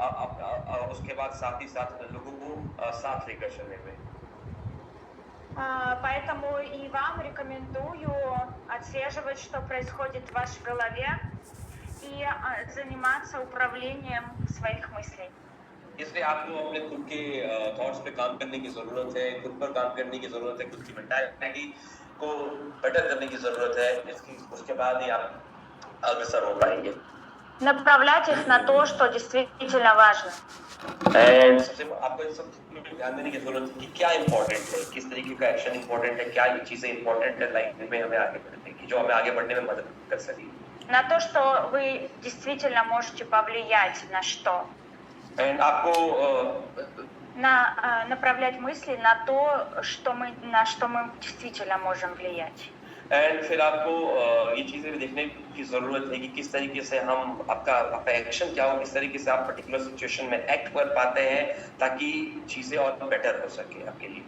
उसके बाद साथ ही साथ लोगों को साथ लेकर चलने में। Поэтому и вам рекомендую отслеживать, что происходит в вашей голове, и заниматься управлением своих мыслей. इसलिए आपको अपने खुद के थॉट्स पे काम करने की जरूरत है, खुद पर काम करने की जरूरत है, खुद की मेंटालिटी को बेटर करने की जरूरत है। उसके बाद ही आप अग्रसर हो पाएंगे। Направлять их на то, что действительно важно. सबसे आपको इन सब में ध्यान देने की जरूरत है कि क्या इम्पोर्टेंट है, किस तरीके का एक्शन इम्पोर्टेंट है, क्या ये चीजें इम्पोर्टेंट है लाइफ में हमें आगे बढ़ने की, जो हमें आगे बढ़ने में मदद कर सके। На то, что вы действительно можете повлиять на что. आपको направлять мысли на то, на что мы действительно можем влиять. फिर आपको ये चीजें भी देखने की जरूरत है कि किस तरीके से हम आपका एक्शन क्या हो, किस तरीके से आप पर्टिकुलर सिचुएशन में एक्ट कर पाते हैं ताकि चीजें और बेटर हो सके आपके लिए।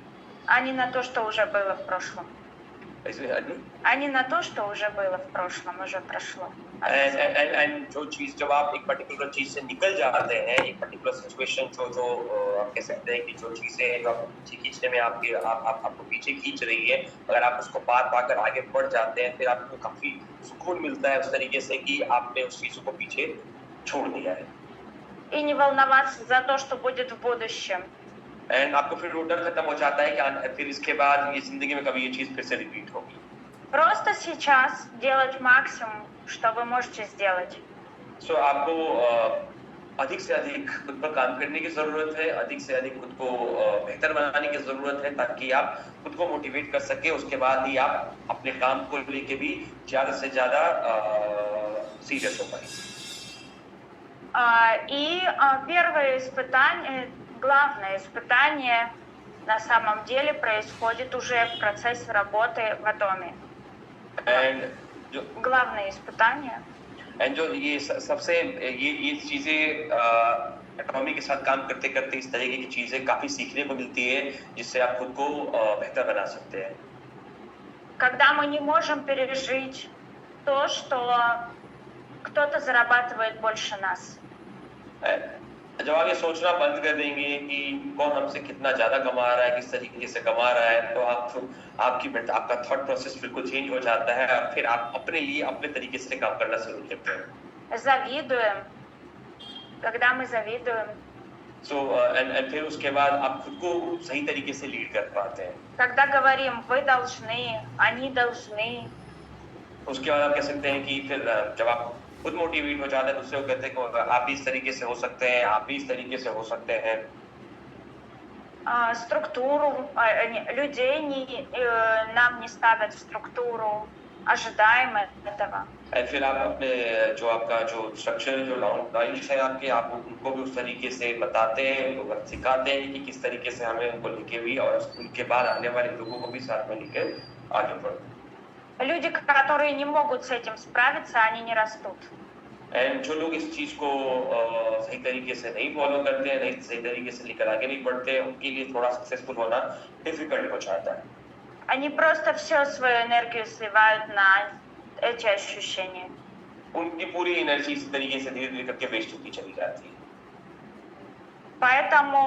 А не на то, что уже было в прошлом. А не на то, что уже было в прошлом, уже прошло. एंड जो चीज जब आप एक पर्टिकुलर चीज से निकल जाते हैं, एक पर्टिकुलर सिचुएशन जो आप कह सकते हैं कि जो चीजें जो आपको पीछे खींचने में आपको पीछे खींच रही है, अगर आप उसको पार पाकर आगे बढ़ जाते हैं, फिर आपको काफी सुकून मिलता है उस तरीके से कि आपने उस चीज को पीछे छोड़ दिया है। И не волноваться за то, что будет в будущем. एंड आपको फिर वो डर खत्म हो जाता है कि फिर इसके बाद ये जिंदगी में कभी ये चीज फिर से रिपीट होगी। Просто сейчас делать максимум, что вы можете сделать. So आपको अधिक से अधिक खुद पर काम करने की जरूरत है, अधिक से अधिक खुद को बेहतर बनाने की जरूरत है ताकि आप खुद को मोटिवेट कर सके। उसके बाद ही आप अपने काम को लेके भी ज्यादा से ज्यादा सीरियस हो पाए। И первое испытание, главное испытание на самом деле происходит уже в процессе работы в Atomy. Главное испытание. एंड जो ये सबसे ये चीजें एटॉमी के साथ काम करते करते इस तरीके की चीजें काफी सीखने को मिलती है जिससे आप खुद को बेहतर बना सकते हैं। Когда мы не можем пережить то, что кто-то зарабатывает больше нас. जब आप ये सोचना बंद कर देंगे कि कौन हमसे कितना ज्यादा कमा रहा है, किस तरीके से कमा रहा है, तो आपका थॉट प्रोसेस बिल्कुल चेंज हो जाता है और फिर आप अपने लिए अपने तरीके से काम करना शुरू करते हैं। Завидуем. Когда мы завидуем. एंड फिर उसके बाद आप खुद को सही तरीके से लीड कर पाते हैं। Когда говорим вы должны, они должны. उसके बाद आप कह सकते हैं कि फिर जब आप खुद मोटिवेट हो जाते हैं, दूसरे को कहते हैं कि आप भी इस तरीके से हो सकते हैं, आप भी इस तरीके से हो सकते हैं। Структуру людей нам не ставят в структуру, ожидаем этого. फिर आप अपने जो आपका जो स्ट्रक्चर जो लाइन्स है आपके, आप उनको भी उस तरीके से बताते हैं, उनको सिखाते हैं कि किस तरीके से हमें उनको लेके भी और उनके बाद आने वाले लोगों को भी साथ में लेके आगे बढ़ते हैं। Люди, которые не могут с этим सправиться, они не रастут. एंड जो लोग इस चीज को सही तरीके से नहीं फॉलो करते हैं, नहीं सही तरीके से लेकर आगे नहीं बढ़ते, उनके लिए थोड़ा सक्सेसफुल होना डिफिकल्ट हो जाता है। Они просто всю свою энергию сливают на эти ощущения. उनकी पूरी एनर्जी इस तरीके से धीरे-धीरे करके वेस्ट होती चली जाती है। Поэтому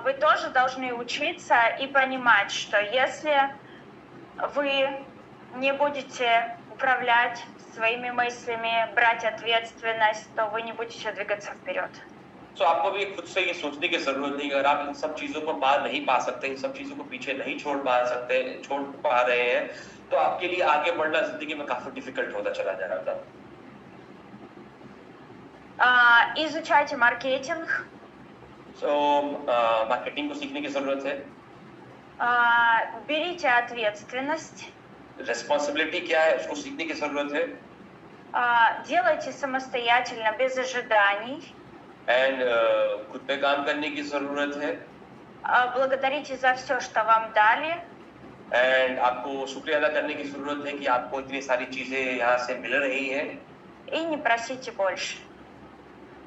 вы тоже должны учиться и понимать, что если вы не будете управлять своими мыслями, брать ответственность, то вы не будете двигаться вперед. तो आपको भी खुद से ये सोचने की जरूरत नहीं है, अगर आप इन सब चीजों को पार नहीं पा सकते, इन सब चीजों को पीछे नहीं छोड़ पा रहे हैं, तो आपके लिए आगे बढ़ना जिंदगी में काफी डिफिकल्ट होता चला जा रहा था। Изучайте маркетинг. मार्केटिंग को सीखने की जरूरत है। Берите ответственность. रिस्पांसिबिलिटी क्या है उसको सीखने की जरूरत है। Делайте самостоятельно, без ожиданий. एंड खुद पे काम करने की जरूरत है। Благодарите за все, что вам дали. एंड आपको शुक्रिया अदा करने की जरूरत है कि आपको इतनी सारी चीजें यहाँ से मिल रही हैं। И не просите больше.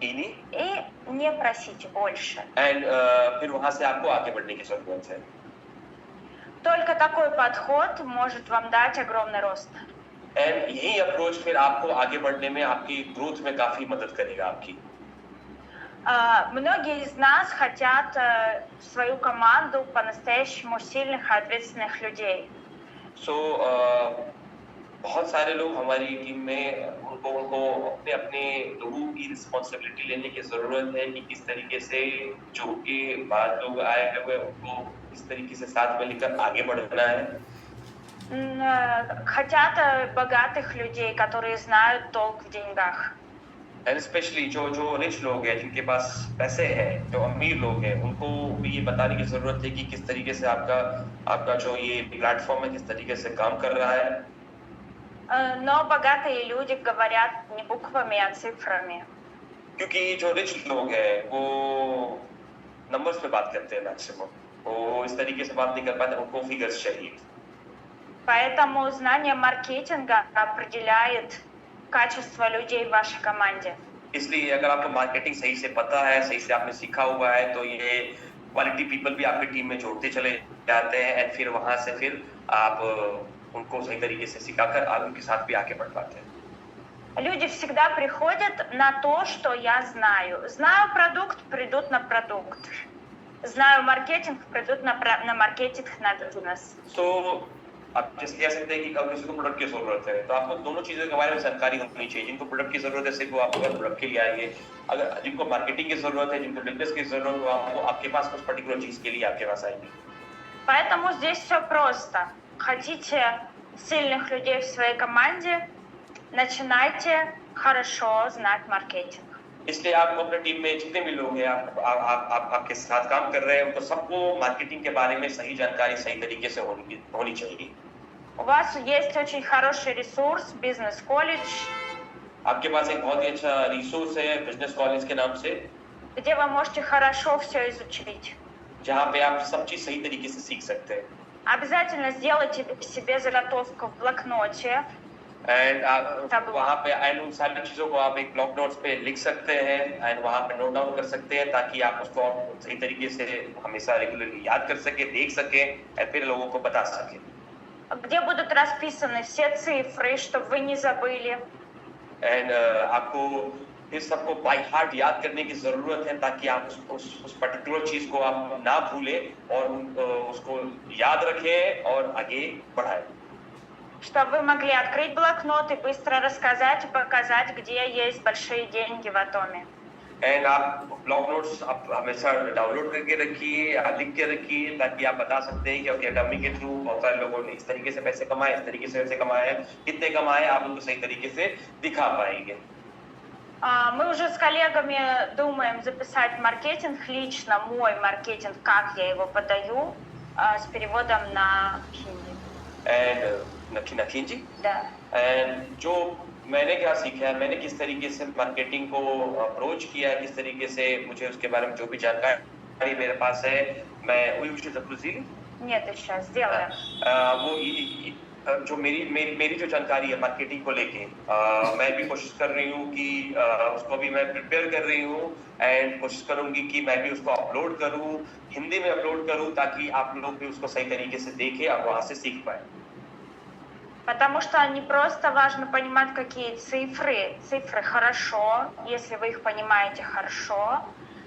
И не просите больше. एंड फिर वहाँ से आपको आगे बढ़ने की जरूरत है। Только такой подход может вам дать огромный рост. एंड यही अप्रोच फिर आपको आगे बढ़ने में, आपकी ग्रोथ में काफी मदद करेगा आपकी। Многие из нас хотят свою команду по-настоящему сильных и ответственных людей. सो बहुत सारे लोग हमारी टीम में उनको उनको अपने अपने लोगों की रिस्पॉन्सिबिलिटी लेने की ज़रूरत है कि किस तरीके से जो के बाद लोग आए हुए उनको किस तरीके से साथ में लेकर आगे बढ़ना है. Хотят богатых людей, которые знают толк в деньгах. एंड स्पेशली जो रिच लोग हैं जिनके पास पैसे हैं, जो अमीर लोग हैं, उनको भी ये बताने की जरूरत है कि किस तरीके से आपका जो ये प्लेटफॉर्म है किस तरीके से काम कर रहा है. Но bогатые люди говорят не буквами, а цифрами. क्योंकि जो रिच लोग हैं वो नंबर्स पे बात करते हैं मैक्सिमम. वो इस तरीके से बात नहीं कर पाते, उनको फिगर्स चाहिए. Поэтому знание маркетинга определяет качество людей в вашей команде. इसलिए अगर आपको मार्केटिंग सही से पता है, सही से आपने सीखा हुआ है, तो ये क्वालिटी पीपल भी आपकी टीम में जोड़ते चले जाते हैं और फिर वहां से फिर आप उनको सही तरीके से सिखाकर आप उनके साथ भी आगे बढ़ पाते हैं. Люди всегда приходят на то, что я знаю. Знаю продукт, придут на продукт. Знаю маркетинг, придут на маркетинг, на бизнес. So आप जैसे कह सकते हैं कि अगर किसी को प्रोडक्ट की जरूरत है तो आपको दोनों चीजों के बारे में जानकारी होनी चाहिए. जिनको प्रोडक्ट की जरूरत है सिर्फ वो आपके पास प्रोडक्ट के लिए आएंगे. अगर जिनको मार्केटिंग की जरूरत है, जिनको बिजनेस की जरूरत है, वो आपके पास कुछ पर्टिकुलर चीज के लिए आपके पास आएंगे. Поэтому здесь все просто. Хотите сильных людей в своей команде, начинайте хорошо знать маркетинг. इसलिए आपको अपने टीम में जितने भी लोग हैं आपके साथ काम कर रहे हैं उनको सबको मार्केटिंग के बारे में सही जानकारी सही तरीके से होनी चाहिए. У вас есть очень хороший ресурс, бизнес-колледж, आपके पास एक बहुत ही अच्छा रिसोर्स है बिजनेस कॉलेज के नाम से, где вы можете хорошо все изучить. जहाँ पे आप सब चीज सही तरीके से सीख सकते हैं. Обязательно сделайте себе заготовку в блокноте. एंड वहाँ पे एंड उन सारी चीजों को आप एक ब्लॉक नोट्स पे लिख सकते हैं एंड वहाँ पे नोट डाउन कर सकते हैं ताकि आप उसको सही तरीके से हमेशा रेगुलरली याद कर सके, देख सके और फिर लोगों को बता सके. Где будут расписаны все цифры, чтобы вы не забыли. एंड आपको इस सबको बाय हार्ट याद करने की जरूरत है ताकि आप उस पर्टिकुलर चीज को आप ना भूलें और उसको याद रखें और आगे बढ़ाएं. Чтобы вы могли открыть блокнот и быстро рассказать и показать, где есть большие деньги в Атоме. एंड आप ब्लॉक नोट्स आप हमेशा डाउनलोड करके रखिए, आप लिख के रखिए ताकि आप बता सकते हैं कि ओके डमी के थ्रू बहुत सारे लोगों ने इस तरीके से पैसे कमाए, इस तरीके से पैसे कमाए हैं, कितने कमाए, आप उनको सही तरीके से दिखा पाएंगे. Мы уже с коллегами думаем записать маркетинг, лично мой маркетинг, как я его подаю, с переводом на хинди. And नखीन ji. Да. एंड जो मैंने क्या सीखा है, मैंने किस तरीके से मार्केटिंग को अप्रोच किया है, किस तरीके से मुझे उसके बारे में जो भी जानकारी मेरे पास है, मैं वही विषय जरूर Нет, сейчас сделаем. वो जो मेरी जो जानकारी है मार्केटिंग को लेके, मैं भी कोशिश कर रही हूँ कि उसको भी मैं प्रिपेयर कर रही हूँ एंड कोशिश करूंगी कि मैं भी उसको अपलोड करूँ, हिंदी में अपलोड करूँ ताकि आप लोग भी उसको सही तरीके से देखें और वहाँ से सीख पाए. Потому что не просто важно понимать, какие цифры хорошо, если вы их понимаете хорошо,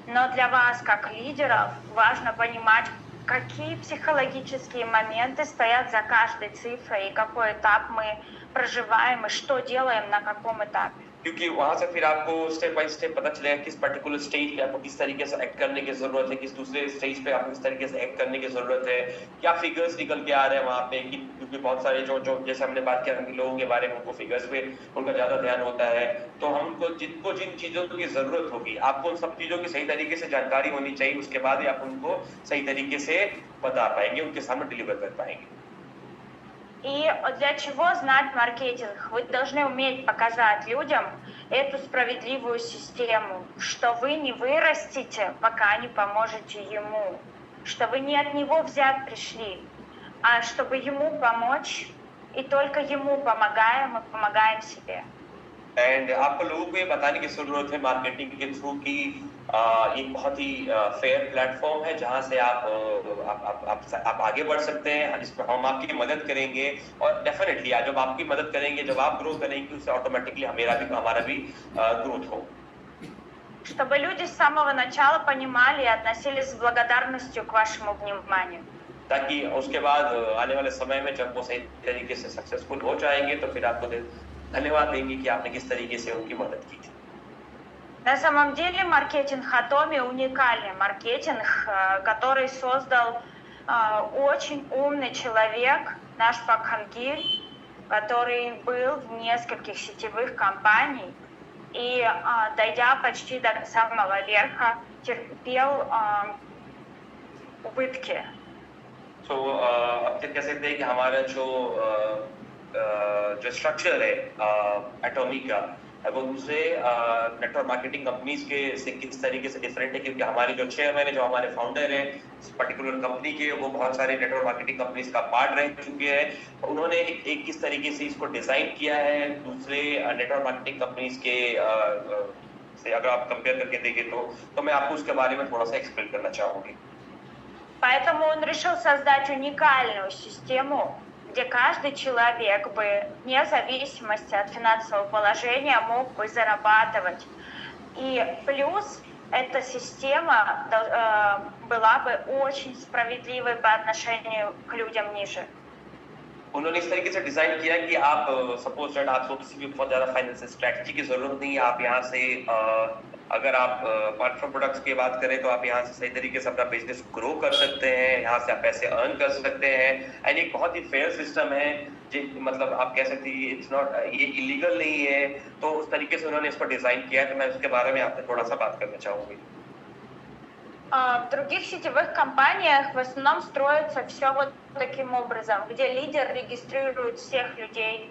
но для вас, как лидеров, важно понимать, какие психологические моменты стоят за каждой цифрой, и какой этап мы проживаем, и что делаем на каком этапе. क्योंकि वहां से फिर आपको स्टेप बाय स्टेप पता चलेगा किस पर्टिकुलर स्टेज पे आपको किस तरीके से एक्ट करने की जरूरत है, किस दूसरे स्टेज पे आपको किस तरीके से एक्ट करने की जरूरत है, क्या फिगर्स निकल के आ रहे हैं वहां पे. क्योंकि बहुत सारे जो जैसे हमने बात किया कि लोगों के बारे में उनको फिगर्स पे उनका ज्यादा ध्यान होता है, तो हम उनको जिन चीजों की जरूरत होगी आपको उन सब चीजों की सही तरीके से जानकारी होनी चाहिए. उसके बाद ही आप उनको सही तरीके से बता पाएंगे, उनके सामने डिलीवर कर पाएंगे. И для чего знать маркетинг? Вы должны уметь показать людям эту справедливую систему, что вы не вырастете, пока не поможете ему, что вы не от него взять пришли, а чтобы ему помочь, и только ему помогаем, мы помогаем себе. एंड आपको लोगों को ये बताने की जरूरत है मार्केटिंग के थ्रू कि एक बहुत ही फेयर प्लेटफॉर्म है जहां से आप आगे बढ़ सकते हैं, जिसमें हम आपकी मदद करेंगे और डेफिनेटली जब आपकी मदद करेंगे, जब आप ग्रो करेंगे, उससे ऑटोमेटिकली हमारा भी ग्रोथ हो. чтобы люди с самого начала понимали и относились с благодарностью к вашему вниманию. ताकि उसके बाद आने वाले समय में जब वो सही तरीके से सक्सेसफुल हो जाएंगे तो फिर आपको धन्यवाद देंगे कि आपने किस तरीके से उनकी मदद की थी. На самом деле маркетинг Hatomi уникальный маркетинг, который создал очень умный человек, наш Пак Хан Ги, который был в нескольких сетевых компаний и, дойдя почти до самого верха, терпел убытки. तो अब कह सकते हैं कि हमारा जो स्ट्रक्चर है एटॉमी का वो दूसरे नेटवर्क मार्केटिंग कंपनीज के से किस तरीके से डिफरेंट है, क्योंकि हमारे जो चेयरमैन है, जो हमारे फाउंडर है इस पर्टिकुलर कंपनी के, वो बहुत सारे नेटवर्क मार्केटिंग कंपनीज का पार्ट रह चुके हैं. उन्होंने एक किस तरीके से इसको डिजाइन किया है दूसरे नेटवर्क मार्केटिंग कंपनीज के से अगर आप कंपेयर करके देखें तो मैं आपको उसके बारे में थोड़ा सा एक्सप्लेन करना चाहूंगी. Поэтому он решил создать уникальную систему, где каждый человек бы, вне зависимости от финансового положения, мог бы зарабатывать. И плюс эта система была бы очень справедливой по отношению к людям ниже. उन्होंने इस तरीके से डिजाइन किया कि आप सपोज दैट आपको किसी भी बहुत ज्यादा फाइनेंशियल स्ट्रेटजी की जरूरत नहीं है. आप यहाँ से अगर आप अपार्ट फ्रॉम प्रोडक्ट्स की बात करें तो आप यहाँ से सही तरीके से अपना बिजनेस ग्रो कर सकते हैं, यहाँ से आप पैसे अर्न कर सकते हैं. एंड एक बहुत ही फेयर सिस्टम है, मतलब आप कह सकते हैं इट्स नॉट, ये इलीगल नहीं है. तो उस तरीके से उन्होंने इसको डिजाइन किया है. तो मैं उसके बारे में आपसे थोड़ा सा बात करना चाहूंगी. В других сетевых компаниях в основном строится все вот таким образом, где лидер регистрирует всех людей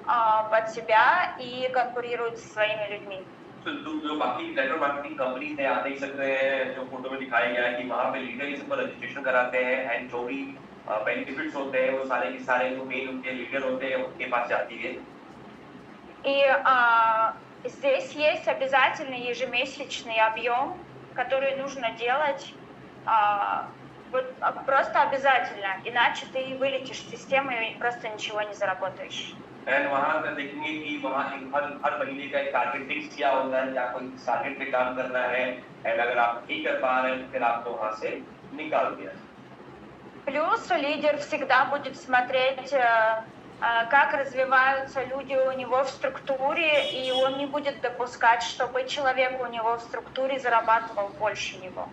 под себя и конкурирует со своими людьми. जो बाकी नेटवर्क मार्केटिंग कंपनी है, आप देख सकते हैं जो फोटो में दिखाया गया है कि वहाँ पे लीडर इस पर रजिस्ट्रेशन कराते हैं एंड जो भी बेनिफिट्स होते हैं वो सारे के सारे जो मेन उनके लीडर होते हैं उनके पास जाती है. И здесь есть обязательный ежемесячный объем, который нужно делать вот, просто обязательно, иначе ты вылетишь из системы и просто ничего не заработаешь. एंड वहाँ पर देखेंगे कि वहाँ हर महीने का एक टारगेट फिक्स किया होता है, या कोई टारगेट पे काम करना है एंड अगर आप नहीं कर पा रहे हैं फिर आपको वहाँ से निकाल दिया. Плюс лидер всегда будет смотреть, как развиваются люди у него в структуре, и он не будет допускать, чтобы человек у него в структуре зарабатывал больше него.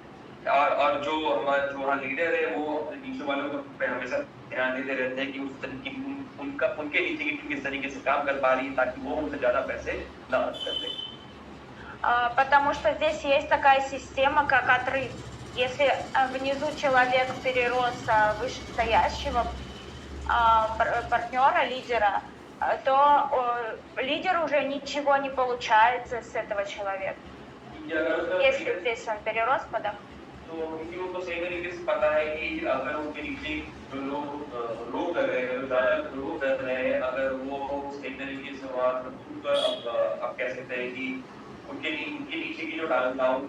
और जो हमारा लीडर है वो नीचे वालों को हमेशा ध्यान देते रहते हैं कि उस तरीके उनके नीचे की टीम किस तरीके से काम कर पा रही है ताकि वो उनसे ज्यादा पैसे ना खर्च कर दें. Потому что здесь есть такая система, как отрыв. Если внизу человек перерос вышестоящего партнера, лидера, то лидер уже ничего не получается с этого человека. Если здесь он перерос, подав. तो किसी को सही तरीके से पता है कि अगर उनके नीचे जो लोग रो कर रहे हैं, ज़्यादा रो कर रहे हैं, अगर वो सही तरीके से वहाँ अब कह सकते हैं कि उनके नीचे की जो डाउन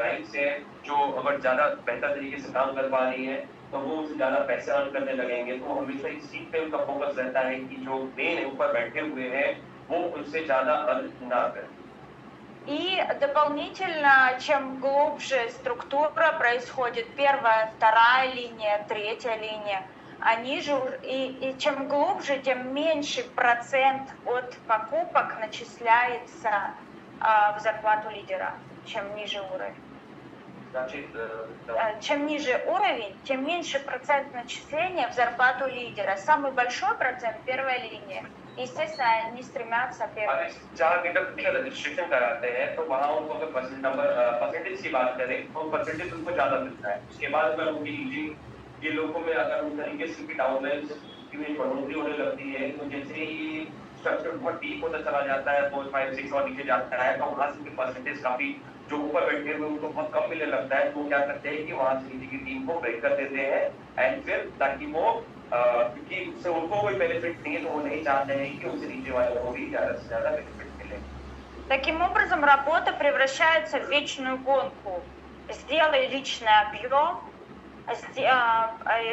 लाइन्स है जो अगर ज़्यादा बेहतर तरीके से काम कर पा रही है तो वो उससे ज़्यादा पैसे अर्न करने लगेंगे. तो हमेशा इस चीज़ पे उनका फोकस रहता है कि जो मेन ऊपर बैठे हुए हैं वो उनसे ज़्यादा अर्न ना करें. И дополнительно, чем глубже структура происходит, первая, вторая линия, третья линия, они же, и чем глубже, тем меньше процент от покупок начисляется в зарплату лидера, чем ниже уровень. Чем ниже уровень, тем меньше процент начисления в зарплату лидера. Самый большой процент – первая линия. Естественно, они стремятся первым. जहाँ लीडर रजिस्ट्रेशन कराते हैं तो वहाँ उनको अगर परसेंटेज की बात करें तो परसेंटेज उनको ज़्यादा मिलता है. उसके बाद अगर उनकी ये लोगों में अगर उस तरीके से भी डाउनलाइन की बढ़ोतरी होने लगती है तो जैसे ही स्ट्रक्चर बहुत डीप होता चला जाता है 4, 5, 6 और नीचे जाता है तो वहाँ से परसेंटेज काफी जो ऊपर बैठे हुए उनको बहुत कम मिलने लगता है. तो क्या करते हैं कि वहाँ से नीचे की टीम को ब्रेक कर देते हैं एंड फिर ताकि वो क्योंकि उससे उनको कोई बेनिफिट नहीं है तो वो नहीं चाहते हैं कि उससे नीचे वालों को भी ज़्यादा से ज़्यादा बेनिफिट मिले. Таким образом, работа превращается в вечную гонку. Сделай личный объем,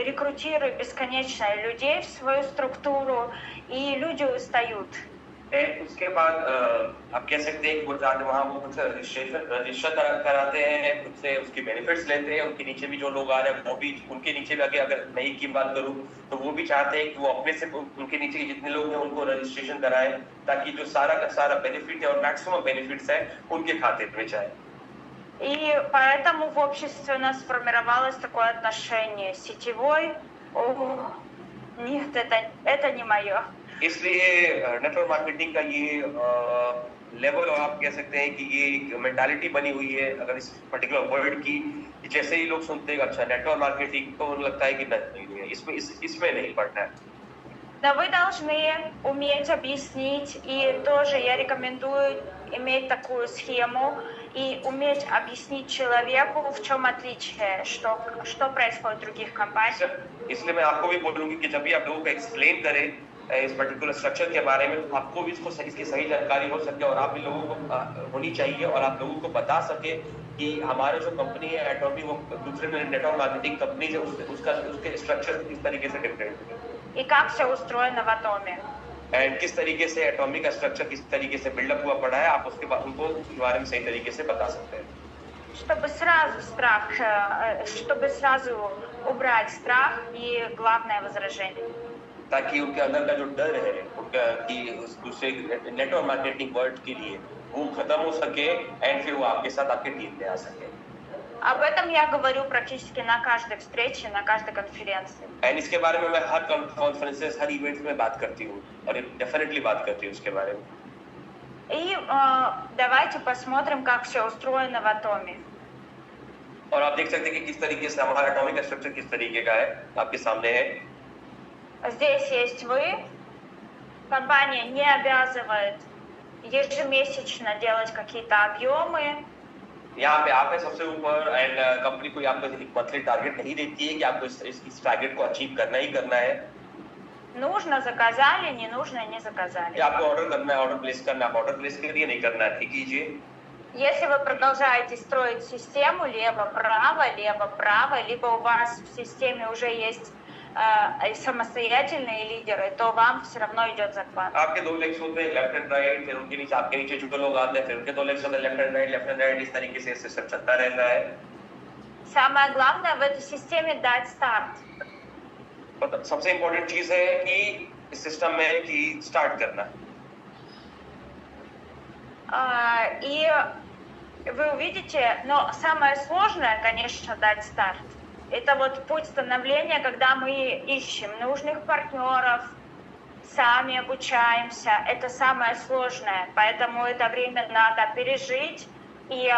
рекрутируй бесконечно людей в свою структуру, и люди устают. उसके बाद आप कह सकते हैं कि वो जाते वहाँ वो कुछ रजिस्टर कराते हैं, खुद से उसके बेनिफिट्स लेते हैं। उनके नीचे भी जो लोग आ रहे हैं वो भी उनके नीचे भी आगे, अगर नई की बात करूँ तो वो भी चाहते हैं कि वो अपने से उनके नीचे के जितने लोग हैं उनको रजिस्ट्रेशन कराएं, ताकि जो सारा का सारा बेनिफिट है और मैक्सिमम बेनिफिट्स है उनके खाते में जाए। И поэтому в обществе у нас сформировалось такое отношение сетевой. О, нет, это не мое. इसलिए नेटवर्क मार्केटिंग का ये लेवल, और आप कह सकते हैं कि ये एक मेंटालिटी बनी हुई है अगर इस पर्टिकुलर वर्ड की, जैसे ही लोग सुनते हैं अच्छा नेटवर्क मार्केटिंग तो उन्हें लगता है कि नहीं, इसमें नहीं पढ़ना है। Но вы должны уметь объяснить, и тоже я рекомендую иметь такую схему и уметь объяснить человеку, в чем отличие, что происходит в других компаниях. इसलिए मैं आपको भी बोलूंगी कि जब भी आप लोगों को एक्सप्लेन करें इस पर्टिकुलर स्ट्रक्चर के बारे में, तो आपको भी इसकी सही जानकारी हो सके और आप भी लोगों को होनी चाहिए और आप लोगों को बता सके कि हमारे जो कंपनी है एटॉमी, वो दूसरे नेटवर्क मार्केटिंग कंपनी से उसके स्ट्रक्चर किस तरीके से डिफरेंट है И как все устроено в Атоме. एंड किस तरीके से एटॉमी का स्ट्रक्चर किस तरीके से बिल्डअप हुआ पड़ा है, आप उसके बाद उनको उसके बारे में सही तरीके से बता सकते हैं। Чтобы сразу убрать страх и главное возражение. ताकि उनके अंदर का जो डर है उनका कि उस दूसरे नेटवर्क मार्केटिंग वर्ड के लिए वो खत्म हो सके एंड फिर वो आपके साथ आपके टीम में आ सके। Об этом я говорю практически на каждой встрече, на каждой конференции. एंड इसके बारे में मैं हर कॉन्फ्रेंसेस, हर इवेंट्स में बात करती हूँ और डेफिनेटली बात करती हूँ उसके बारे में। И давайте посмотрим, как все устроено в Атоме. और आप देख सकते हैं कि किस तरीके से हमारा एटॉमिक का स्ट्रक्चर किस तरीके का है, आपके सामने है। Здесь есть вы. Компания не обязывает ежемесячно делать какие-то объемы. यहाँ पे आप है सबसे ऊपर एंड कंपनी कोई आपको एक मंथली टारगेट नहीं देती है कि आपको इस टारगेट को अचीव करना ही करना है। Нужно заказали, не нужно не заказали. आपको ऑर्डर करना है, ऑर्डर प्लेस करना है, ऑर्डर प्लेस करिए, नहीं करना है ठीक कीजिए। Если вы продолжаете строить систему лево-право, либо у вас в системе уже есть самостоятельные лидеры, то вам все равно идет зарплата. आपके दो लेग्स होते हैं लेफ्ट एंड राइट, फिर उनके नीचे आपके नीचे छोटे लोग आते हैं, फिर उनके दो लेग्स होते हैं लेफ्ट एंड राइट, इस तरीके से सिस्टम चलता रहता है। Самое главное в этой системе дать старт. सबसे इम्पोर्टेंट चीज है कि इस सिस्टम में कि स्टार्ट करना। И вы увидите, но самое сложное, конечно, дать старт. Это вот путь становления, когда мы ищем нужных партнеров, сами обучаемся. Это самое сложное. Поэтому это время надо пережить и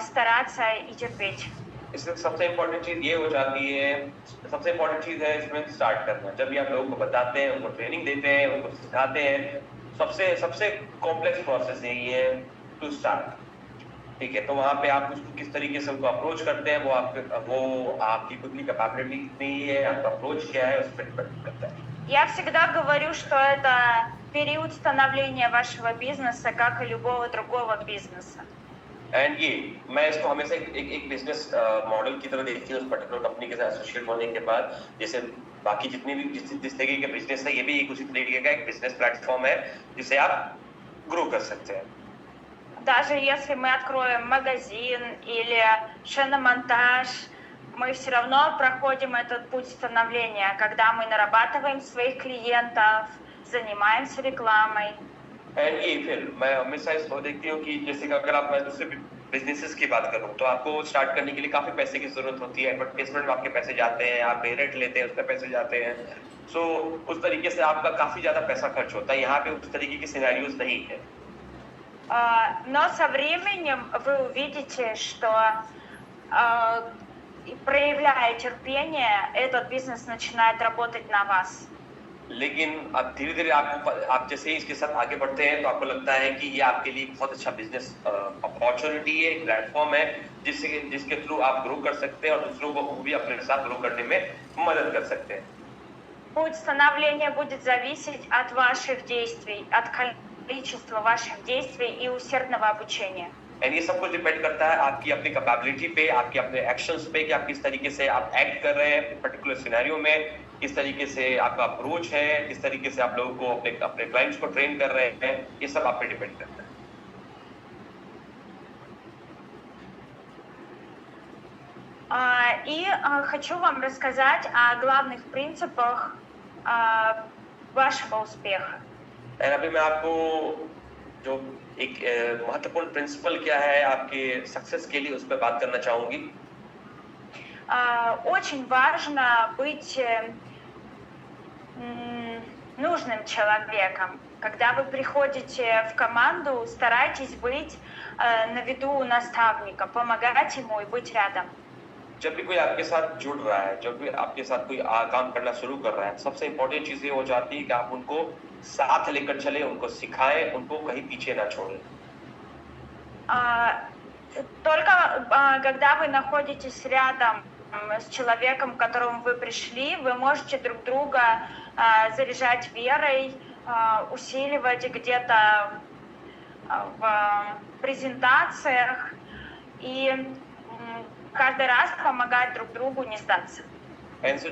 стараться и терпеть. इसमें सबसे इम्पोर्टेंट चीज ये हो जाती है, सबसे इम्पोर्टेंट चीज है इसमें स्टार्ट करना। जब भी आप लोगों को बताते हैं, उनको ट्रेनिंग देते हैं, उनको सिखाते हैं, सबसे कॉम्प्लेक्स प्रोसेस यही है टू स्टार्ट। ठीक है, तो वहाँ पे आप उसको किस तरीके से उनको अप्रोच करते हैं, वो आपकी खुद की कैपेबिलिटी कितनी है, आपका अप्रोच क्या है, उस पर डिपेंड करता है। Я всегда говорю, что это период становления вашего бизнеса, как и любого другого бизнеса. एंड ये मैं इसको हमेशा एक बिजनेस मॉडल की तरह देखती हूँ उस पर्टिकुलर कंपनी के साथ एसोसिएट होने के बाद। जैसे बाकी जितने भी जिस तरीके के बिजनेस है, ये भी एक उसी तरीके का एक बिजनेस प्लेटफॉर्म है जिसे आप ग्रो कर सकते हैं। Даже если мы откроем магазин или шиномонтаж, мы все равно проходим этот путь становления, когда мы нарабатываем своих клиентов, занимаемся рекламой. एंड ये फिर मैं हमेशा इसको देखती हूँ कि जैसे कि अगर आप मैं दूसरे बिजनेसेस की बात करूँ तो आपको स्टार्ट करने के लिए काफी पैसे की जरूरत होती है। एडवर्टाइजमेंट में आपके पैसे जाते हैं, आप रेंट लेते हैं, उस पर पैसे जाते हैं। सो उस तरीके से आपका काफी ज्यादा पैसा खर्च होता है। यहाँ पे उस तरीके के सिनेरियोस नहीं है। Но со временем вы увидите, что проявляя терпение, этот бизнес начинает работать на вас. लेकिन अब धीरे धीरे आप जैसे ही इसके साथ आगे बढ़ते हैं तो आपको लगता है कि ये आपके लिए बहुत अच्छा बिजनेस अपॉर्चुनिटी है, एक प्लेटफॉर्म है जिसके थ्रू आप ग्रो कर सकते हैं और दूसरों को भी अपने साथ ग्रो करने में मदद कर सकते हैं। Путь становления будет зависеть от ваших действий, от количества ваших действий и усердного обучения. एंड ये सब कुछ डिपेंड करता है आपकी अपनी कैपेबिलिटी पे, आपके अपने एक्शंस पे, कि आप किस तरीके से आप एक्ट कर रहे हैं पर्टिकुलर सिनेरियो में, किस तरीके से आपका अप्रोच है, किस तरीके से आप लोगों को अपने क्लाइंट्स को ट्रेन कर रहे हैं, ये सब आप पे डिपेंड करता है. И хочу вам рассказать о главных принципах вашего успеха. एंड अभी मैं आपको जो एक महत्वपूर्ण प्रिंसिपल क्या है आपके सक्सेस के लिए, उस पर बात करना चाहूंगी. Очень важно быть нужным человеком. Когда вы приходите в команду, старайтесь быть на виду у наставника, помогать ему и быть рядом. जब भी कोई आपके साथ जुड़ रहा है, जब भी आपके साथ कोई काम करना शुरू कर रहा है, सबसे इम्पोर्टेंट चीज ये हो जाती है कि आप उनको साथ लेकर चले, उनको सिखाएं, उनको कहीं पीछे ना छोड़ें. Только когда вы находитесь рядом с человеком, к которому вы пришли, вы можете друг друга заряжать верой, усиливать где-то в презентациях и каждый раз помогать друг другу не сдаться.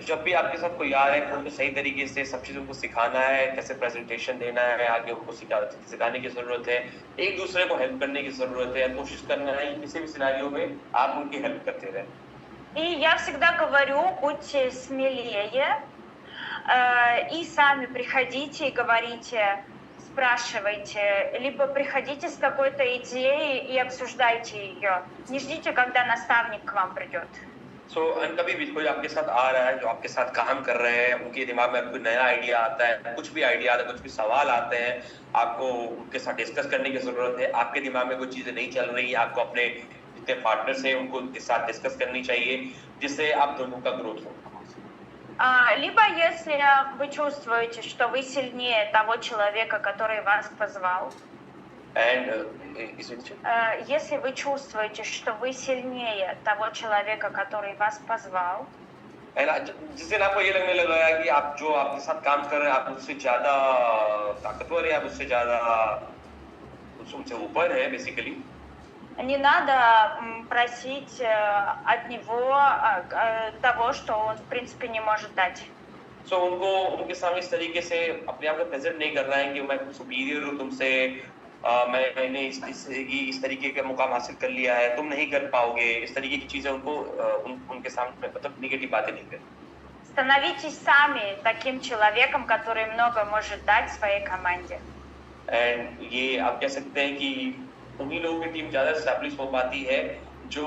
जब भी आपके साथ कोई आ रहा है, उनको सही तरीके से सब चीज़ों को सिखाना है, कैसे प्रेजेंटेशन देना है, आगे उनको सिखाने की ज़रूरत है, एक दूसरे को हेल्प करने की ज़रूरत है, कोशिश करना है किसी भी सिनेरियो में आप उनकी हेल्प करते रहें. И я всегда говорю, будьте смелее, и сами приходите и говорите, спрашивайте, либо приходите с какой-то идеей и обсуждайте ее. Не ждите, когда наставник к вам придет. कभी भी कोई आपके साथ आ रहा है, जो आपके साथ काम कर रहे हैं, उनके दिमाग में कोई नया आइडिया आता है, कुछ भी आइडिया आता है, कुछ भी सवाल आते हैं, आपको उनके साथ डिस्कस करने की जरूरत है. आपके दिमाग में कोई चीजें नहीं चल रही, आपको अपने जितने पार्टनर्स हैं उनको उनके साथ डिस्कस करनी चाहिए, जिससे आप दोनों का ग्रोथ हो. Либо если вы чувствуете, что вы сильнее того человека, который вас позвал, если вы чувствуете, что вы сильнее того человека, который вас позвал, जिस दिन आपको ये लगने लग रहा है कि आप जो आपके साथ काम कर रहे हैं, आप उससे ज्यादा ताकतवर है, आप उससे ज्यादा उससे ऊपर है बेसिकली, не надо просить от него того, что он в принципе не может дать. उनको उनके सामने इस तरीके से अपने आप को प्रेजेंट नहीं करना है कि मैं सुपीरियर हूँ तुमसे, मैंने इस तरीके का मुकाम हासिल कर लिया है, तुम नहीं कर पाओगे, इस तरीके की चीजें उनको उनके सामने मतलब नेगेटिव बातें नहीं करनी. Становитесь сами таким человеком, который много может дать своей команде. एंड ये आप कह सकते हैं कि उन्हीं लोगों की टीम ज्यादा एस्टैब्लिश हो पाती है जो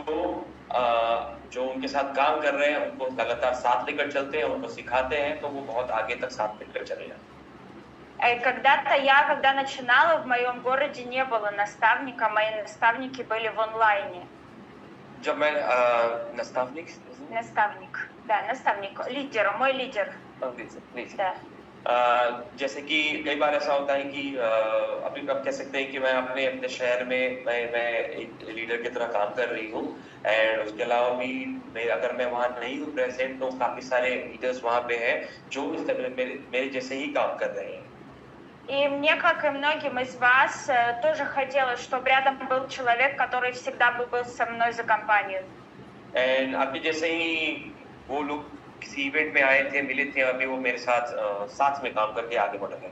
उनके साथ काम कर रहे हैं, उनको लगातार साथ लेकर चलते हैं, उनको सिखाते हैं, तो वो बहुत आगे तक साथ लेकर चले जाते हैं. Когда начинала, в моем городе не было наставника, мои наставники были в онлайне. जब मैं наставник, лидер, мой лидер. Да. जैसे कि कई बार ऐसा होता है कि अभी आप कह सकते हैं कि मैं अपने शहर में मैं एक लीडर की तरह काम कर रही हूँ, एंड उसके अलावा भी अगर मैं वहाँ नहीं हूँ प्रेजेंट, तो काफी सारे लीडर्स वहाँ पे हैं जो इस तरह मेरे जैसे ही काम कर रहे हैं. И мне, как и многим из вас, тоже хотелось, чтобы рядом был человек, который всегда бы был со мной за компанию. एंड आपके जैसे ही वो लोग किसी इवेंट में आए थे, मिले थे, अभी वो मेरे साथ में काम करके आगे बढ़ गए.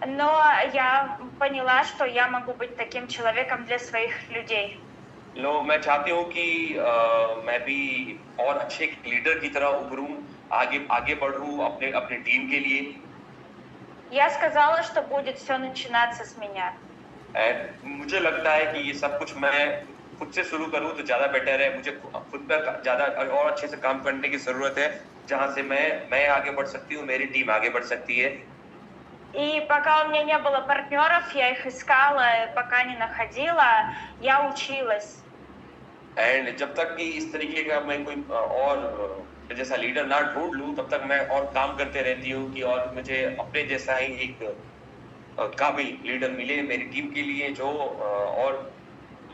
Но я поняла, что я могу быть таким человеком для своих людей. मैं चाहती हूँ कि मैं भी और अच्छे एक लीडर की तरह उभरूं, आगे बढ़ूं अपने टीम के लिए. Я сказала, что будет все начинаться с меня. मुझे लगता है कि ये सब कुछ मैं खुद से शुरू करूं तो ज्यादा बेटर है. मुझे खुद पर ज्यादा और अच्छे से काम करने की जरूरत है, जहां से मैं आगे बढ़ सकती हूँ, मेरी टीम आगे बढ़ सकती है. И пока у меня не было партнеров, я их искала, пока не находила, я училась. एंड जब तक कि इस तरीके का मैं कोई और जैसा लीडर ना ढूंढ लूं, तब तक मैं और काम करते रहती हूँ कि और मुझे अपने जैसा ही एक काबिल लीडर मिले मेरी टीम के लिए, जो और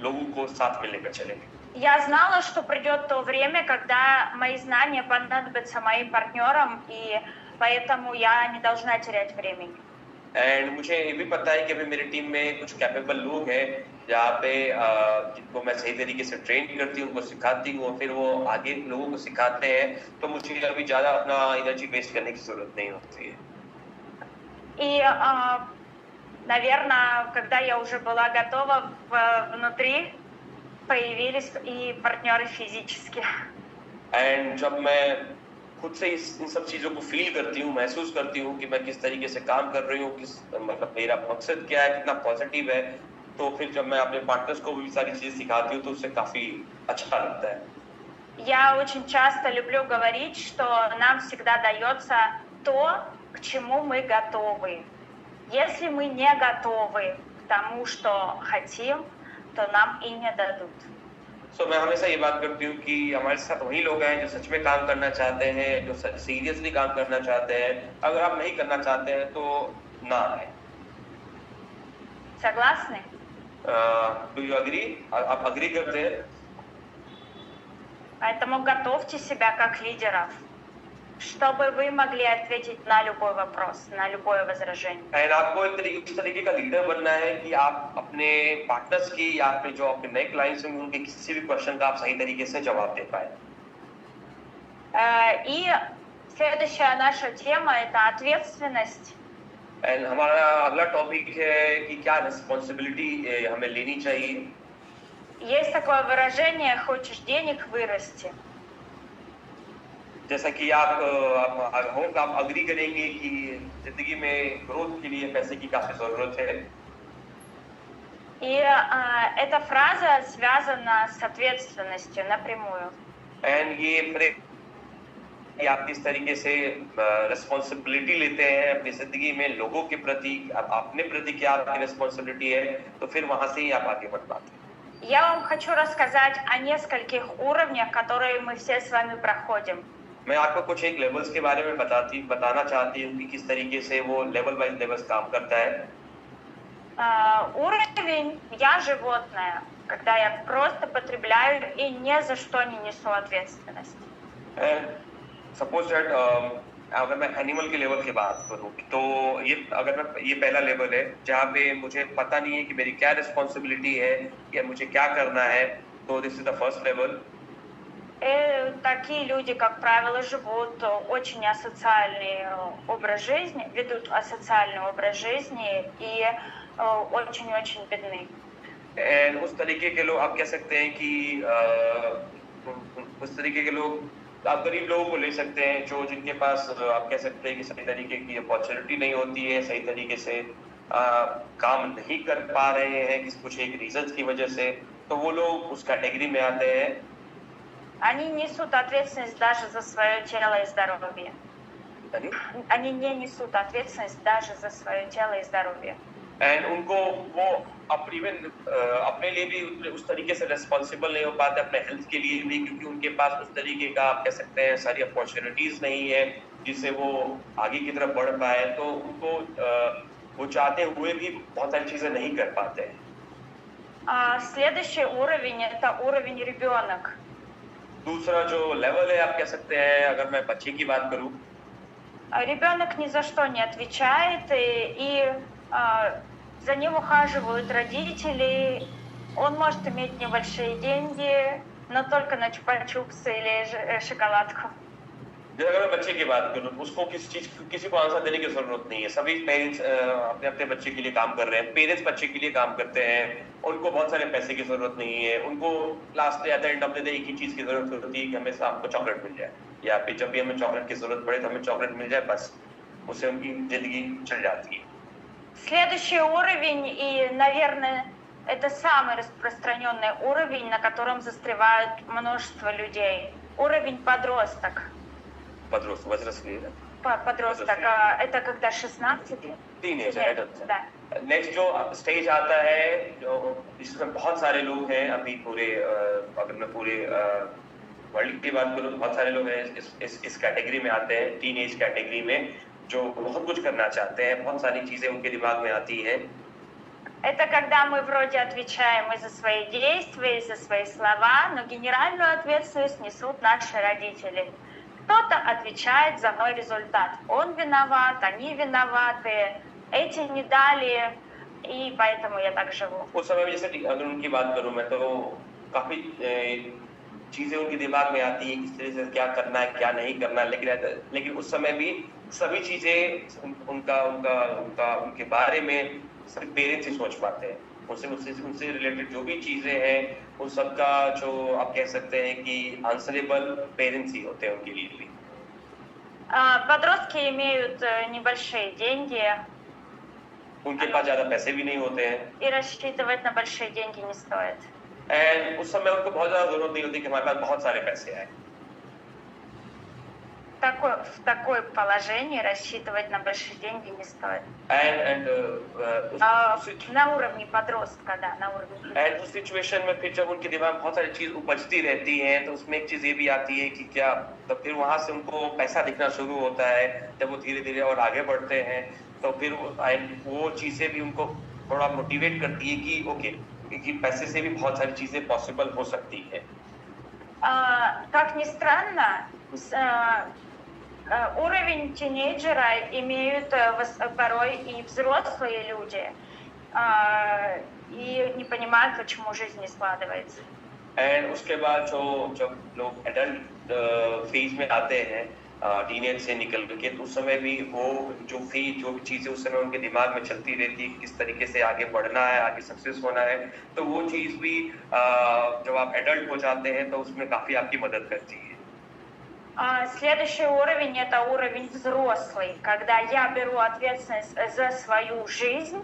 लोगों को साथ में लेकर चलेंगे. Я знала, что придет то время, когда мои знания понадобятся моим партнерам, и поэтому я не должна терять времени. एंड मुझे ये भी पता है कि अभी मेरी टीम में कुछ कैपेबल लोग हैं, जहाँ पे जिनको मैं सही तरीके से ट्रेन करती हूँ, उनको सिखाती हूँ, फिर वो आगे लोगों को सिखाते हैं, तो मुझे अभी ज़्यादा अपना एनर्जी वेस्ट करने की ज़रूरत नहीं होती है. И, наверное, когда я уже была готова, внутри появились и партнеры физические. एंड जब मैं खुद से इन सब चीज़ों को फील करती हूँ, महसूस करती हूँ कि मैं किस तरीके से काम कर रही हूँ, किस मतलब मेरा मकसद क्या है, कितना पॉजिटिव है, तो फिर जब मैं अपने पार्टनर्स को भी सारी चीज़ें सिखाती हूँ, तो उससे काफ़ी अच्छा लगता है. Я очень часто люблю говорить, что нам всегда дается то, к чему мы готовы. Если мы не готовы к тому, что хотим, то нам и не дадут. So, मैं हमेशा ये बात करती हूँ कि हमारे साथ वही लोग हैं जो सच में काम करना चाहते हैं, जो सीरियसली काम करना चाहते हैं. अगर आप नहीं करना चाहते हैं तो ना आए. Согласны? Do you agree? आप agree करते हैं? Поэтому готовьте себя как лидеров, чтобы вы могли ответить на любой вопрос, на любое возражение. एंड आपको इस तरीके का लीडर बनना है कि आप अपने पार्टनर्स की या अपने जो आपके नए क्लाइंट्स होंगे उनके किसी भी क्वेश्चन का आप सही तरीके से जवाब दे पाए. И следующая наша тема – это ответственность. एंड हमारा अगला टॉपिक है कि क्या रिस्पॉन्सिबिलिटी हमें लेनी चाहिए. Есть такое выражение «хочешь денег – вырасти». जैसा कि आप अग्री करेंगे कि जिंदगी में ग्रोथ के लिए पैसे की काफी जरूरत है. И эта фраза связана с ответственностью напрямую. एंड ये कि आप किस तरीके से रिस्पॉन्सिबिलिटी लेते हैं अपनी जिंदगी में लोगों के प्रति, अपने प्रति क्या आपकी रिस्पॉन्सिबिलिटी है, तो फिर वहां से ही आप आगे बढ़ पाते हैं. Я вам хочу рассказать о нескольких уровнях, которые мы все с вами проходим. मैं आपको कुछ एक लेवल्स के बारे में बताना चाहती हूँ कि किस तरीके से वो लेवल बाय लेवल्स काम करता है. Уровень «я животное», когда я просто потребляю и ни за что не несу ответственность. सपोज दैट अगर मैं एनिमल के लेवल की बात करूँ तो ये पहला लेवल है जहाँ पे मुझे पता नहीं है कि मेरी क्या रिस्पॉन्सिबिलिटी है या मुझे क्या करना है, तो this is the first level. Такие люди, как правило, живут очень асоциальный образ жизни, ведут асоциальный образ жизни и очень-очень бедны. And उस तरीके के लोग आप कह सकते हैं कि उस तरीके के लोग आप गरीब लोगों को ले सकते हैं जो जिनके पास आप कह सकते हैं कि सही तरीके की अपॉर्चुनिटी नहीं होती है, सही तरीके से काम नहीं कर पा रहे हैं कुछ एक रीजंस की वजह से, तो वो लोग उस कैटेगरी में आते हैं. Они несут ответственность даже за свое тело и здоровье. Они не несут ответственность даже за свое тело и здоровье. एंड उनको वो अपने लिए भी उस तरीके से रिस्पॉन्सिबल नहीं हो पाते, अपने हेल्थ के लिए भी, क्योंकि उनके पास उस तरीके का आप कह सकते हैं सारी अपॉर्चुनिटीज नहीं है जिससे वो आगे की तरफ बढ़ पाए, तो उनको वो चाहते हुए भी बहुत सारी चीजें नहीं कर पाते हैं. Следующий уровень – это уровень ребенок. दूसरा जो लेवल है आप कह सकते हैं, अगर मैं बच्चे की बात करूं, ребенок ни за что не отвечает, и за ним ухаживают родители. Он может иметь небольшие деньги, но только на чупа-чупсы или шоколадку. अगर मैं बच्चे की बात करूं, उसको किसी को आंसर देने की जरूरत नहीं है. सभी पेरेंट्स अपने अपने बच्चे के लिए काम कर रहे हैं. पेरेंट्स बच्चे के लिए काम करते हैं, उनको बहुत सारे पैसे की जरूरत नहीं है. उनको last at the end of the day एक ही चीज की जरूरत होती है कि हमें हमको चॉकलेट मिल जाए, या फिर जब भी हमें चॉकलेट की जरूरत पड़े तो हमें चॉकलेट मिल जाए, बस उससे उनकी जिंदगी चल जाती है. Следующий уровень, и, наверное, это самый распространенный уровень, на котором застревают множество людей. Уровень подросток. Подросток, это когда 16 लैट. नेक्स्ट जो स्टेज आता है, जो जिसमें बहुत सारे लोग हैं अभी पूरे, अगर मैं पूरे वर्ल्ड की बात करूँ, बहुत सारे लोग हैं इस कैटेगरी में आते हैं, टीन एज कैटेगरी में, जो बहुत कुछ करना चाहते हैं, बहुत सारी चीजें उनके दिमाग में आती है. Это когда мы вроде отвечаем и за свои действия, и за свои слова, но генеральную ответственность несут наши родители. Кто-то отвечает за мой результат. Он виноват, они виноваты. Эти не дали и поэтому я так живу. उस समय में जैसे अगर उनकी बात करूँ मैं तो काफ़ी चीज़ें उनके दिमाग में आती हैं, किस तरह से क्या करना है, क्या नहीं करना है, लेकिन उस समय भी सभी चीज़ें उनके बारे में सिर्फ पेरेंट्स ही सोच पाते हैं। उनसे रिलेटेड जो भी चीज़ें हैं, उन सबका जो आप कह सकते हैं कि आंसरेबल पेरेंट्स ही होते हैं उनके लिए भी। Подростки имеют небольшие деньги, उनके पास ज़्यादा पैसे भी नहीं होते हैं। и рассчитывать на большие деньги не стоит. एंड उस समय उनको बहुत ज़्यादा ज़रूरत नहीं होती कि हमारे पास बहुत सारे पैसे आए। В такое положение рассчитывать на большие деньги не стоит. На уровне подростка, да, на उर्वरне. एंड उस सिचुएशन में फिर जब उनके दिमाग में बहुत सारी चीज उपजती रहती हैं तो उसमें एक चीज ये भी आती है कि क्या तब फिर वहां से उनको पैसा दिखना शुरू होता है। जब वो धीरे धीरे और आगे बढ़ते हैं तो फिर वो चीजें भी उनको थोड़ा मोटिवेट करती है कि ओके कि पैसे से भी बहुत सारी चीजें पॉसिबल हो सकती है। Как ни странно, уровень тинейджера имеют порой и взрослые люди, и не понимают, почему жизнь не складывается. एंड उसके बाद जब लोग एडल्ट फेज में आते हैं टीनेज से निकल के तो उस समय भी वो जो चीजें उस समय उनके दिमाग में चलती रहती है किस तरीके से आगे बढ़ना है, आगे सक्सेस होना है, तो वो चीज भी जब आप एडल्ट हो जाते हैं तो उसमें काफी आपकी मदद करती है। Следующий уровень – это уровень взрослый, когда я беру ответственность за свою жизнь,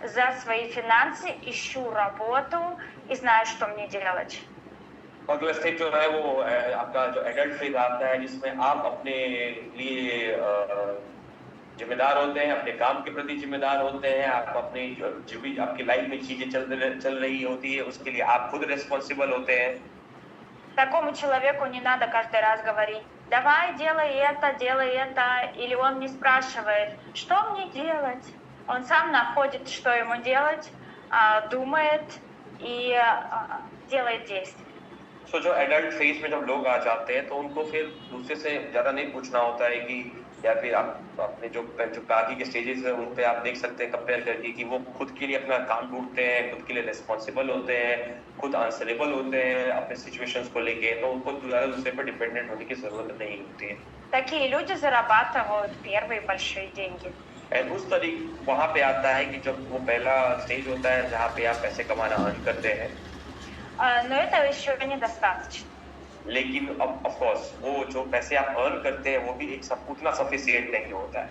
за свои финансы, ищу работу и знаю, что мне делать. अगला स्टेज जो है वो आपका जो एडल्ट फेज आता है जिसमें आप अपने लिए जिम्मेदार होते हैं, अपने काम के प्रति जिम्मेदार होते हैं, आप अपनी जो भी आपकी लाइफ में चीजें चल रही होती है उसके लिए आप खुद रिस्पॉन्सिबल होते हैं। Такому человеку не надо каждый раз говорить: давай, делай это, или он не спрашивает, что мне делать. Он сам находит, что ему делать, думает и делает действия. जो एडल्ट फेज में जब लोग आ जाते हैं तो उनको फिर दूसरे से ज्यादा नहीं पूछना होता है कि या फिर आप अपने जो बाकी के स्टेजेस है उन पे आप देख सकते हैं कंपेयर करके कि वो खुद के लिए अपना काम ढूंढते हैं, खुद के लिए रिस्पॉन्सिबल होते हैं, खुद आंसरेबल होते हैं अपने सिचुएशंस को लेके, तो उनको ज्यादा दूसरे पर डिपेंडेंट होने की जरूरत नहीं होती है। Такие люди зарабатывают первые большие деньги. एंड उस तरीके वहाँ पे आता है कि जब वो पहला स्टेज होता है जहाँ पे आप पैसे कमाना अर्न करते हैं। Но этого еще недостаточно. लेकिन ऑफ कोर्स वो जो पैसे आप अर्न करते हैं वो भी उतना सफिशिएंट नहीं होता है।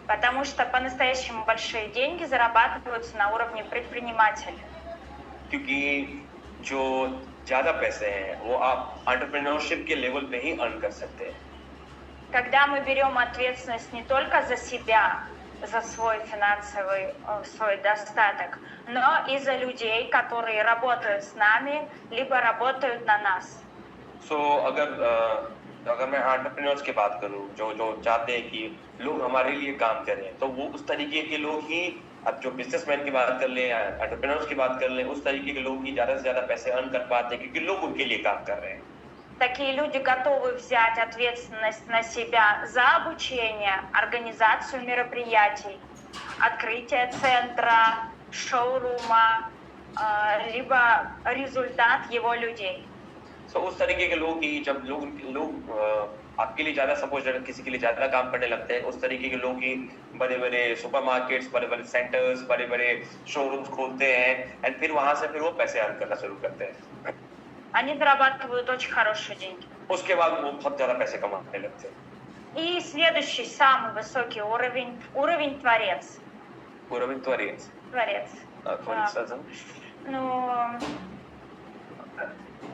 Потому что по-настоящему большие деньги зарабатываются на уровне предпринимателя. क्योंकि जो ज्यादा पैसे हैं वो आप एंटरप्रेन्योरशिप के लेवल पे ही अर्न कर सकते हैं। Когда мы берем ответственность не только за себя, за свой финансовый свой достаток, но и за людей, которые работают с нами, либо работают на нас. अगर मैं एंटरप्रेन्योर्स की बात करूं जो चाहते हैं कि लोग हमारे लिए काम करें तो वो उस तरीके के लोग ही, अब जो बिजनेसमैन की बात कर लें या एंटरप्रेन्योर्स की बात कर लें, उस तरीके के लोग ही ज्यादा से ज्यादा पैसे अर्न कर पाते हैं क्योंकि लोग उनके लिए काम कर रहे हैं। Такие люди готовы взять ответственность на себя за обучение, организацию мероприятий, открытие центра, шоурума, либо результат его людей. उस तरीके के लोग ही जब लोग आपके लिए ज्यादा सपोज किसी के लिए ज्यादा काम करने लगते हैं, उस तरीके के लोग ही बड़े-बड़े सुपरमार्केट्स, बड़े-बड़े सेंटर्स, बड़े-बड़े शोरूम्स खोलते हैं एंड फिर वहां से फिर वो पैसे अर्न करना शुरू करते हैं। Они зарабатывают очень хорошие деньги. उसके बाद वो बहुत ज्यादा पैसे कमाने लगते हैं। И следующий самый высокий уровень творец. Уровень творец. Творец.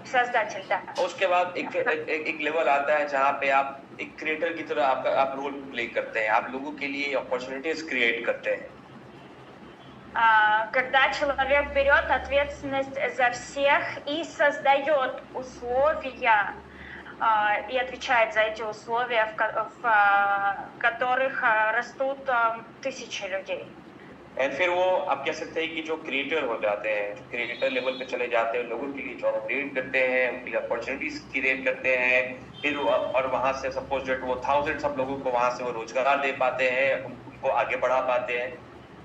Создатель, да. उसके बाद एक लेवल आता है जहाँ पे आप एक क्रिएटर की तरह आप रोल प्ले करते हैं, आप लोगों के लिए अपॉर्चुनिटीज क्रिएट करते हैं। Когда человек берет ответственность за всех и создает условия и отвечает за эти условия, в которых растут тысячи людей. एंड फिर वो आप कह सकते हैं कि जो क्रिएटर हो जाते हैं, जो क्रिएटर लेवल पे चले जाते हैं, लोगों के लिए जॉब क्रिएट करते हैं, उनके लिए अपॉर्चुनिटीज क्रिएट करते हैं, फिर और वहाँ से सपोज वो थाउजेंड्स ऑफ लोगों को वहाँ से वो रोजगार दे पाते हैं, उनको आगे बढ़ा पाते हैं।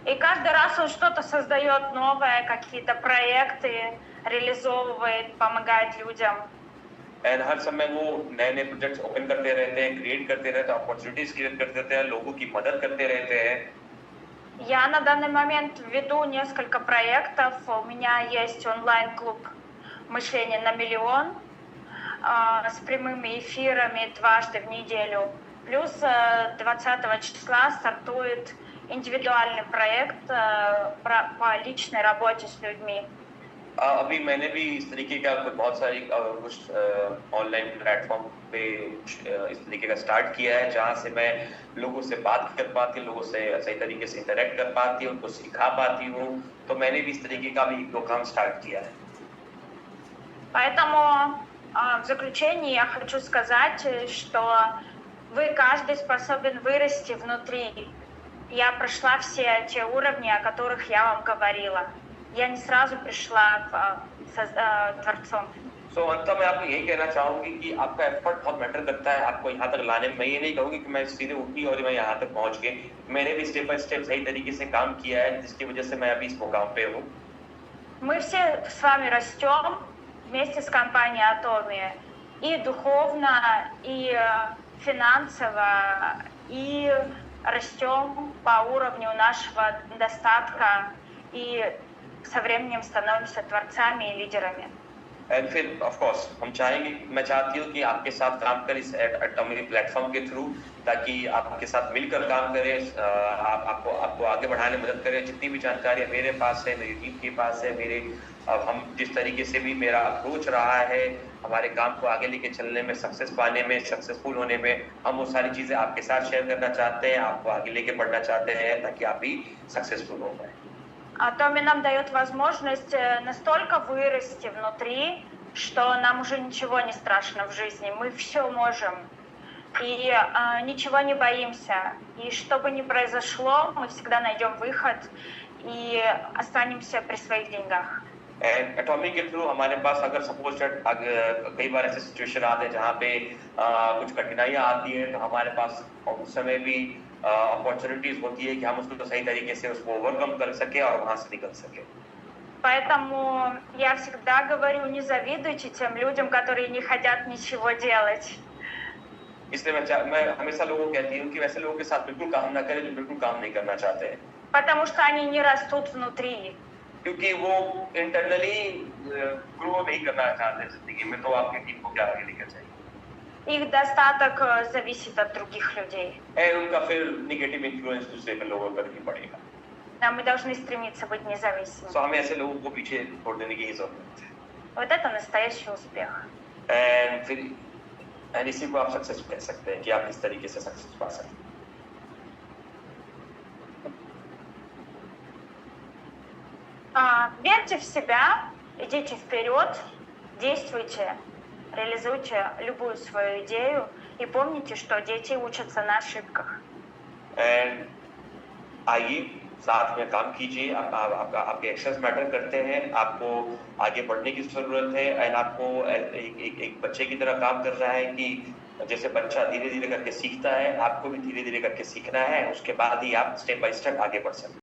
И каждый раз он что-то создает новое, какие-то проекты реализовывает, помогает людям. एंड हर समय वो नए-नए प्रोजेक्ट्स ओपन करते रहते हैं, क्रिएट करते रहते हैं, अपॉर्चुनिटीज क्रिएट करते रहते हैं, लोगों की मदद करते रहते हैं। Я на данный момент веду несколько проектов. У меня есть онлайн-клуб «Мышление на миллион» с прямыми эфирами дважды в неделю. Плюс 20 числа стартует индивидуальный проект по личной работе с людьми. अभी मैंने भी इस तरीके का बहुत सारी कुछ ऑनलाइन प्लेटफॉर्म पे इस तरीके का स्टार्ट किया है, जहाँ से मैं लोगों से बात कर पाती, लोगों से सही तरीके से इंटरेक्ट कर पाती हूँ, उनको सिखा पाती हूँ। तो मैंने भी इस तरीके का भी 1-2 काम स्टार्ट किया है। Поэтому в заключение я хочу сказать, что вы каждый способен вырасти внутри. Я прошла все те уровни, о которых я вам говорила. Я не сразу пришла творцом. So, अंत में आपको यही कहना चाहूंगी कि आपका एफर्ट बहुत मैटर करता है आपको यहाँ तक लाने में। मैं ये नहीं कहूँगी कि मैं सीधे उठी और मैं यहाँ तक पहुँच गई। मैंने भी स्टेप बाय स्टेप सही तरीके से काम किया है, जिसकी वजह से मैं अभी इस मुकाम पे हूँ। Мы все с вами растем вместе с компанией Atomy и духовно, и финансово, и растем по уровню нашего достатка, и со временем становимся творцами и лидерами. एंड फिर ऑफ कोर्स हम चाहेंगे, मैं चाहती हूँ कि आपके साथ काम करें इस एटॉमी प्लेटफॉर्म के थ्रू, ताकि आपके साथ मिलकर काम करें, आपको आगे बढ़ाने में मदद करें। जितनी भी जानकारी मेरे पास है, मेरी टीम के पास है, हम जिस तरीके से भी मेरा अप्रोच रहा है हमारे काम को आगे लेके चलने में, सक्सेस पाने में, सक्सेसफुल होने में, हम वो सारी चीजें आपके साथ शेयर करना चाहते हैं, आपको आगे लेके बढ़ना चाहते हैं, ताकि आप भी सक्सेसफुल हो पाए। Atomy нам дает возможность настолько вырасти внутри, что нам уже ничего не страшно в жизни. Мы все можем. И ничего не боимся. И что бы ни произошло, мы всегда найдем выход и останемся при своих деньгах. एटॉमी के थ्रू हमारे पास अगर सपोज कई बार ऐसे सिचुएशन आते हैं जहाँ पे कुछ कठिनाइयाँ आती हैं, तो हमारे पास उस समय भी अपॉर्चुनिटीज होती है कि हम उसको सही तरीके से उसको ओवरकम कर सके और वहाँ से निकल सके। Поэтому я всегда говорю, не завидуйте тем людям, которые не хотят ничего делать. इसलिए मैं हमेशा लोगों को कहती हूँ कि वैसे लोगों के साथ बिल्कुल काम ना करें जो बिल्कुल काम नहीं करना चाहते हैं। Потому что они не растут внутри. क्योंकि वो इंटरनली ग्रो नहीं करना चाहते जिंदगी में, तो आपकी टीम को क्या आगे लेकर जाएगी? Их достаток зависит от других людей. उनका फिर नेगेटिव इन्फ्लुएंस दूसरे पे लोगों पर भी पड़ेगा। А мы должны стремиться быть независимыми. So हमें ऐसे लोगों को पीछे छोड़ देने की जरूरत है। Вот это настоящий успех. फिर इसी को आप सक्सेस कह सकते हैं कि आप किस तरीके से सक्सेस पा सकते हैं। Верьте в себя, идите вперед, действуйте, реализуйте любую свою идею и помните, что дети учатся на ошибках. आइए साथ में काम कीजिए, आपके एक्शंस मैटर करते हैं, आपको आगे बढ़ने की जरूरत है। एंड आपको एक बच्चे की तरह काम कर रहा है कि जैसे बच्चा धीरे धीरे करके सीखता है, आपको भी धीरे धीरे करके सीखना है, उसके बाद ही आप स्टेप बाय स्टेप आगे बढ़ सकते हैं।